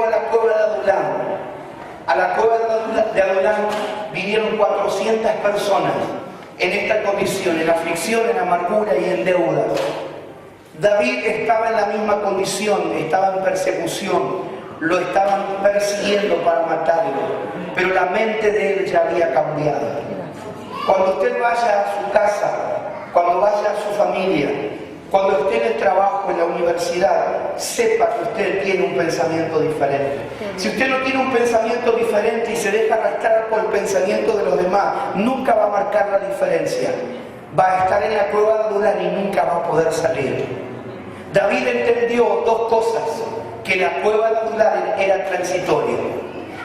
llegó a la cueva de Adulán. A la cueva de Adulán vinieron 400 personas en esta condición, en aflicción, en amargura y en deuda. David estaba en la misma condición, estaba en persecución, lo estaban persiguiendo para matarlo, pero la mente de él ya había cambiado. Cuando usted vaya a su casa, cuando vaya a su familia, cuando esté en el trabajo, en la universidad, sepa que usted tiene un pensamiento diferente. Si usted no tiene un pensamiento diferente y se deja arrastrar por el pensamiento de los demás, nunca va a marcar la diferencia. Va a estar en la cueva de Adulán y nunca va a poder salir. David entendió dos cosas: que la cueva de Adulán era transitoria.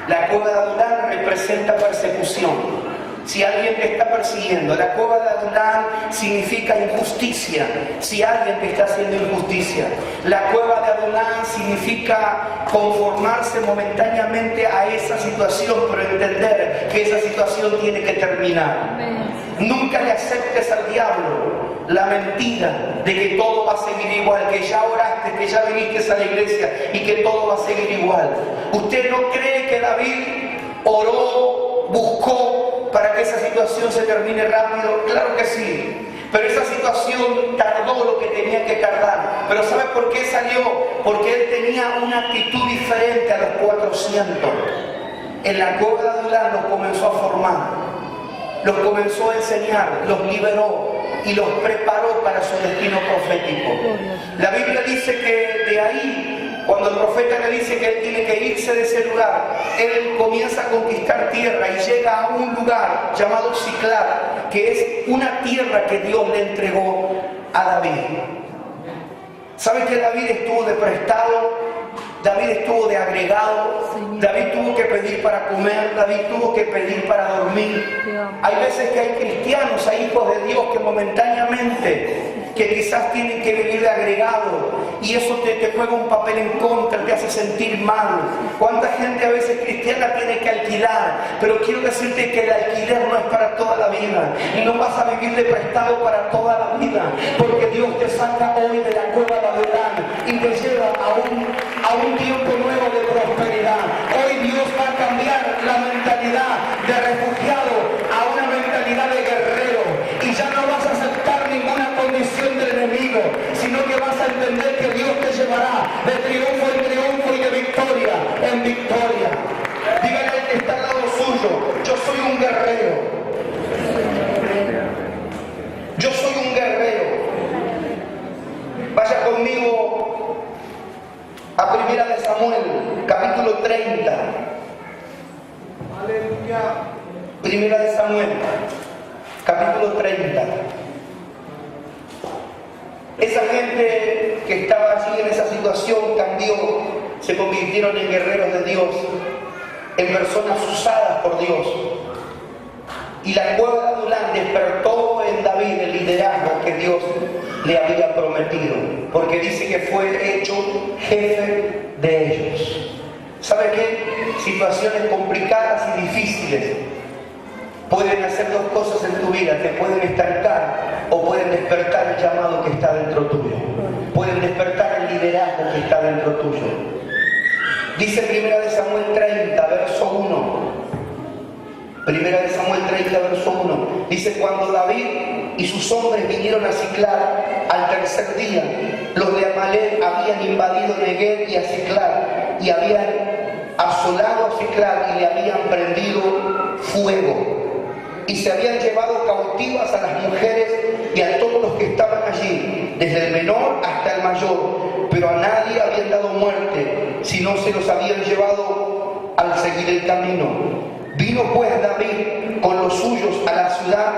La cueva de Adulán representa persecución. Si alguien te está persiguiendo, la cueva de Adulán significa injusticia. Si alguien te está haciendo injusticia, la cueva de Adulán significa conformarse momentáneamente a esa situación, pero entender que esa situación tiene que terminar. Nunca le aceptes al diablo la mentira de que todo va a seguir igual, que ya oraste, que ya viniste a la iglesia y que todo va a seguir igual. ¿Usted no cree que David oró, buscó para que esa situación se termine rápido? Claro que sí, pero esa situación tardó lo que tenía que tardar. Pero ¿sabe por qué salió? Porque él tenía una actitud diferente a los 400. En la cueva de Adulán los comenzó a formar, los comenzó a enseñar, los liberó y los preparó para su destino profético. La Biblia dice que de ahí, cuando el profeta le dice que él tiene que irse de ese lugar, él comienza a conquistar tierra y llega a un lugar llamado Siclag, que es una tierra que Dios le entregó a David. ¿Sabe que David estuvo de prestado? David estuvo de agregado, David tuvo que pedir para comer, David tuvo que pedir para dormir. Hay veces que hay cristianos, hay hijos de Dios que momentáneamente, que quizás tienen que vivir de agregado, y eso te juega un papel en contra, te hace sentir mal. ¿Cuánta gente a veces cristiana tiene que alquilar? Pero quiero decirte que el alquiler no es para toda la vida, y no vas a vivir de prestado para toda la vida, porque Dios te saca hoy de la cueva de Adulán y te lleva a un tiempo nuevo de prosperidad. Hoy Dios va a cambiar la mentalidad de refugiado a una mentalidad de guerrero, y ya no vas a aceptar ninguna condición del enemigo, sino que vas a entender que Dios te llevará de triunfo en triunfo y de victoria en victoria. Dígale al que está al lado suyo: yo soy un guerrero. Yo soy un guerrero. Vaya conmigo a 1 de Samuel, capítulo 30. Aleluya. 1 de Samuel, capítulo 30. Esa gente que estaba allí en esa situación cambió, se convirtieron en guerreros de Dios, en personas usadas por Dios. Y la cueva de Adulán despertó en David el liderazgo que Dios le había prometido, porque dice que fue hecho jefe de ellos. ¿Sabe qué? Situaciones complicadas y difíciles pueden hacer dos cosas en tu vida: te pueden estancar o pueden despertar el llamado que está dentro tuyo. Pueden despertar el liderazgo que está dentro tuyo. Dice 1 de Samuel 30, verso 1. 1 de Samuel 30, verso 1. Dice: cuando David y sus hombres vinieron a Siclag al tercer día, los de Amalek habían invadido Neguev y a Siclag, y habían asolado a Siclag y le habían prendido fuego. Y se habían llevado cautivas a las mujeres y a todos los que estaban allí, desde el menor hasta el mayor, pero a nadie habían dado muerte, sino se los habían llevado al seguir el camino. Vino pues David con los suyos a la ciudad,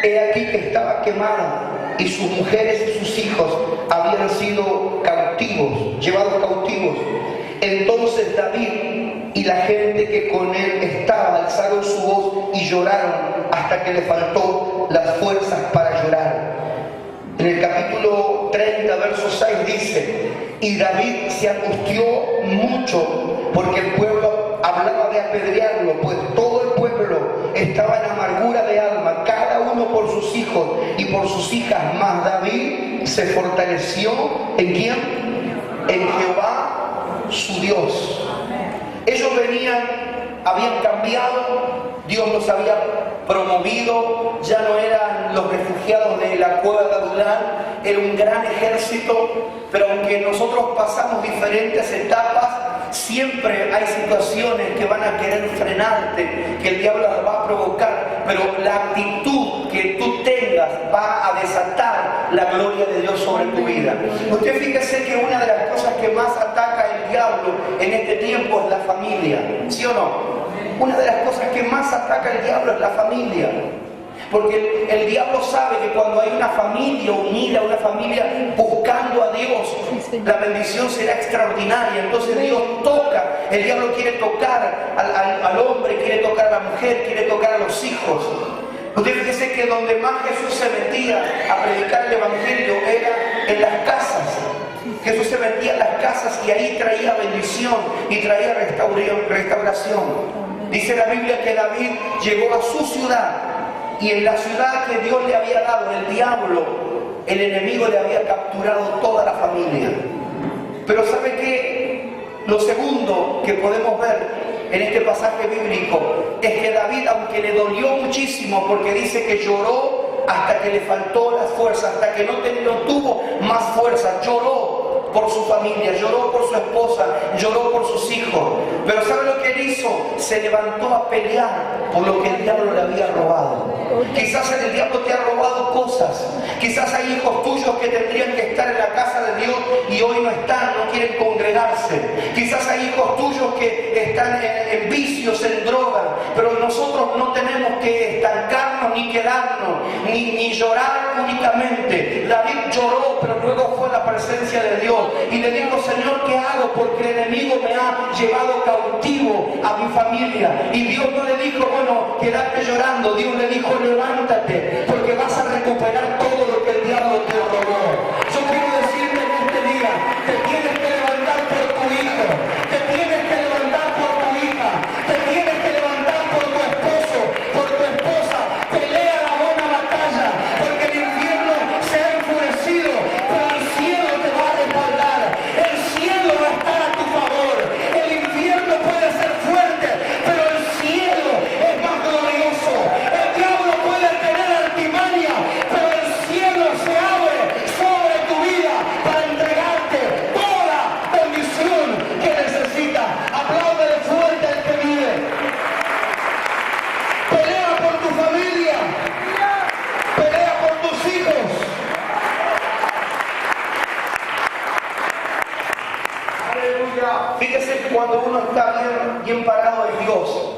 he aquí que estaba quemada, y sus mujeres y sus hijos habían sido cautivos, llevados cautivos. Entonces David y la gente que con él estaba alzaron su voz y lloraron hasta que le faltó las fuerzas para llorar. En el capítulo 30, verso 6 dice: y David se angustió mucho porque el pueblo hablaba de apedrearlo, pues todo el pueblo estaba en amargura de alma, cada uno por sus hijos y por sus hijas. Mas David se fortaleció ¿en quién? En Jehová su Dios. Ellos habían cambiado, Dios los había promovido, ya no eran los refugiados de la cueva de Adulán, era un gran ejército, pero aunque nosotros pasamos diferentes etapas, siempre hay situaciones que van a querer frenarte, que el diablo las va a provocar, pero la actitud que tú tengas va a desatar la gloria de Dios sobre tu vida. Usted fíjese que una de las cosas que más ataca el diablo en este tiempo es la familia, ¿sí o no? Una de las cosas que más ataca el diablo es la familia. Porque el diablo sabe que cuando hay una familia unida, una familia buscando a Dios, la bendición será extraordinaria. Entonces Dios toca, el diablo quiere tocar al hombre, quiere tocar a la mujer, quiere tocar a los hijos. Usted fíjese que donde más Jesús se metía a predicar el evangelio era en las casas. Jesús se metía en las casas y ahí traía bendición y traía restauración. Dice la Biblia que David llegó a su ciudad y en la ciudad que Dios le había dado, el diablo, el enemigo le había capturado toda la familia. Pero ¿sabe qué? Lo segundo que podemos ver en este pasaje bíblico es que David, aunque le dolió muchísimo, porque dice que lloró hasta que le faltó la fuerza, hasta que no tuvo más fuerza, lloró por su familia, lloró por su esposa, lloró por sus hijos. Pero ¿sabe lo que él hizo? Se levantó a pelear por lo que el diablo le había robado. Quizás el diablo te ha robado cosas. Quizás hay hijos tuyos que tendrían que estar en la casa de Dios y hoy no están, no quieren congregarse. Quizás hay hijos tuyos que están en vicios, en drogas. Pero nosotros no tenemos que estancarnos ni quedarnos, ni llorar únicamente. David lloró, pero luego fue a la presencia de Dios y le dijo: Señor, ¿qué hago? Porque el enemigo me ha llevado cautivo a mi familia. Y Dios no le dijo: bueno, quédate llorando. Dios le dijo: levántate, porque vas a recuperar todo lo que el diablo te robó. Yo quiero decirte en este día: te tienes que levantar por tu hijo, te tienes que levantar por tu hija, te tienes que levantar por tu esposo, por tu esposa. Pelea la buena batalla, porque el infierno se ha enfurecido, pero el cielo te va a respaldar, el cielo va a estar a tu favor. El infierno puede ser fuerte, pero el cielo es más glorioso. El diablo puede tener artimaña, pero el cielo se abre sobre tu vida para entregarte toda bendición que necesitas. Apláudele fuerte al que vive. Pelea por tu familia, pelea por tus hijos. Fíjese que cuando uno está bien parado en Dios,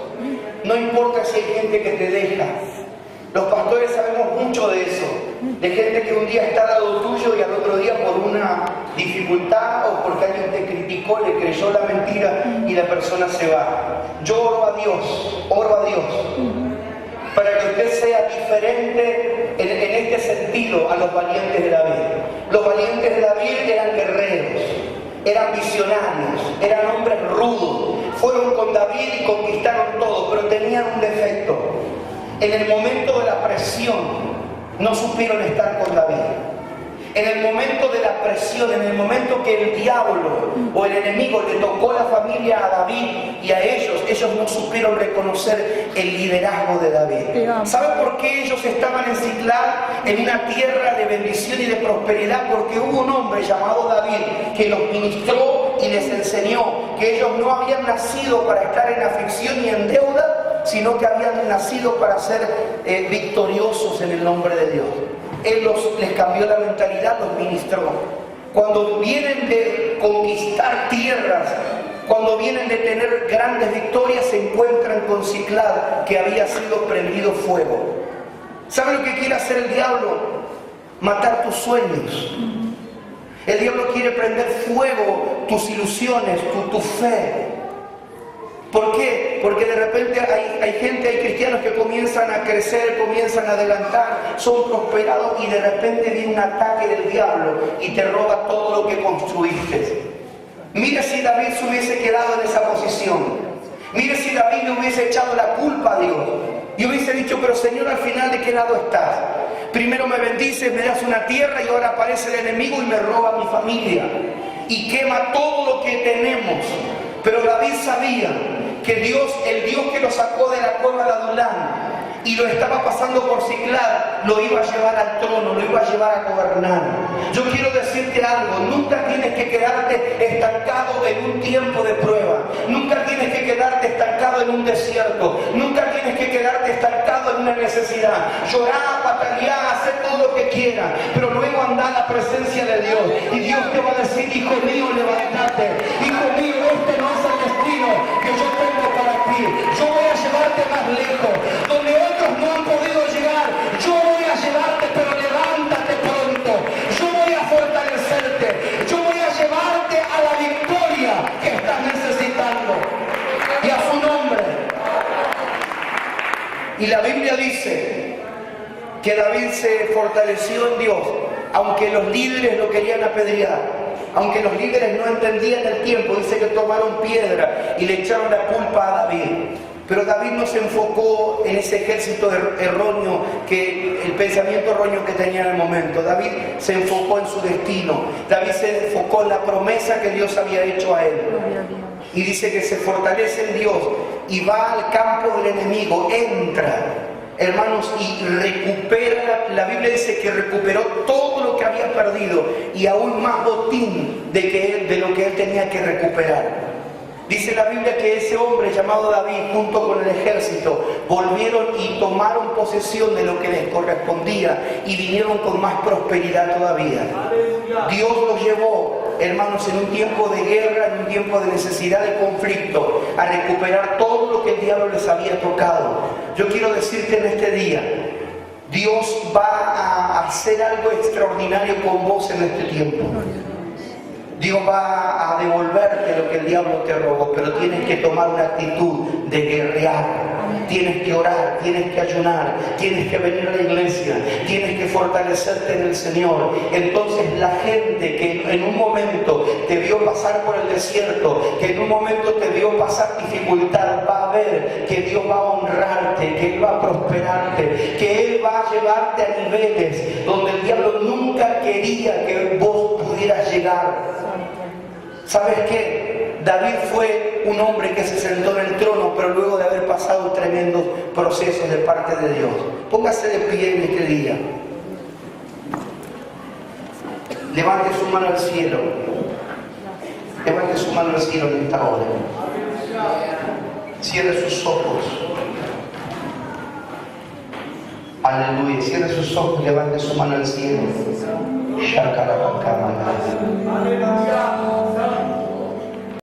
no importa si hay gente que te deja. Los pastores sabemos mucho de eso, de gente que un día está al lado tuyo y al otro día por una dificultad o porque alguien te criticó, le creyó la mentira y la persona se va. Yo oro a Dios, para que usted sea diferente en este sentido a los valientes de David. Los valientes de David eran guerreros, eran visionarios, eran hombres rudos. Fueron con David y conquistaron todo, pero tenían un defecto. En el momento de la presión no supieron estar con David. En el momento de la presión, en el momento que el diablo o el enemigo le tocó la familia a David y a ellos no supieron reconocer el liderazgo de David. ¿Saben por qué ellos estaban en Ziclag, en una tierra de bendición y de prosperidad? Porque hubo un hombre llamado David que los ministró y les enseñó que ellos no habían nacido para estar en aflicción y en deuda, sino que habían nacido para ser victoriosos en el nombre de Dios. Él les cambió la mentalidad, los ministró. Cuando vienen de conquistar tierras, cuando vienen de tener grandes victorias, se encuentran con Ziclag, que había sido prendido fuego. ¿Sabe lo que quiere hacer el diablo? Matar tus sueños. El diablo quiere prender fuego tus ilusiones, tu fe. ¿Por qué? Porque de repente hay gente, hay cristianos que comienzan a crecer, comienzan a adelantar, son prosperados y de repente viene un ataque del diablo y te roba todo lo que construiste. Mire si David se hubiese quedado en esa posición. Mire si David le hubiese echado la culpa a Dios y hubiese dicho: pero Señor, al final, ¿de qué lado estás? Primero me bendices, me das una tierra y ahora aparece el enemigo y me roba mi familia y quema todo lo que tenemos. Pero David sabía que Dios, el Dios que lo sacó de la cueva de Adulán y lo estaba pasando por Ciclad, lo iba a llevar al trono, lo iba a llevar a gobernar. Yo quiero decirte algo, nunca tienes que quedarte estancado en un tiempo de prueba, nunca tienes que quedarte estancado en un desierto, nunca tienes que quedarte estancado en una necesidad. Llorar, patalear, hacer todo lo que quieras, pero luego anda a la presencia de Dios y Dios te va a decir: hijo mío, levántate, hijo mío, este no es el destino que yo tengo para ti, yo voy a llevarte más lejos, donde otros no han podido llegar, yo voy a llevarte, pero levántate pronto, yo voy a fortalecerte, yo voy a llevarte a la victoria que estás necesitando, y a su nombre. Y la Biblia dice que David se fortaleció en Dios, aunque los líderes lo querían apedrear, aunque los líderes no entendían el tiempo. Dice que tomaron piedra y le echaron la culpa a David. Pero David no se enfocó en ese ejército erróneo, el pensamiento erróneo que tenía en el momento. David se enfocó en su destino. David se enfocó en la promesa que Dios había hecho a él. Y dice que se fortalece en Dios y va al campo del enemigo, entra, hermanos, y recupera. La Biblia dice que recuperó todo lo que había perdido y aún más botín de lo que él tenía que recuperar. Dice la Biblia que ese hombre llamado David, junto con el ejército, volvieron y tomaron posesión de lo que les correspondía y vinieron con más prosperidad todavía. Dios los llevó, hermanos, en un tiempo de guerra, en un tiempo de necesidad, de conflicto, a recuperar todo lo que el diablo les había tocado. Yo quiero decirte en este día, Dios va a hacer algo extraordinario con vos en este tiempo. Dios va a devolverte lo que el diablo te robó, pero tienes que tomar una actitud de guerrear. Tienes que orar, tienes que ayunar, tienes que venir a la iglesia, tienes que fortalecerte en el Señor. Entonces la gente que en un momento te vio pasar por el desierto, que en un momento te vio pasar dificultad, va a ver que Dios va a honrarte, que Él va a prosperarte, que Él va a llevarte a niveles donde el diablo nunca quería que vos pudieras llegar. ¿Sabes qué? David fue un hombre que se sentó en el trono, pero luego de haber pasado tremendos procesos de parte de Dios. Póngase de pie en este día. Levante su mano al cielo. Levante su mano al cielo en esta hora. Cierre sus ojos. Aleluya. Cierre sus ojos. Levante su mano al cielo. Aleluya.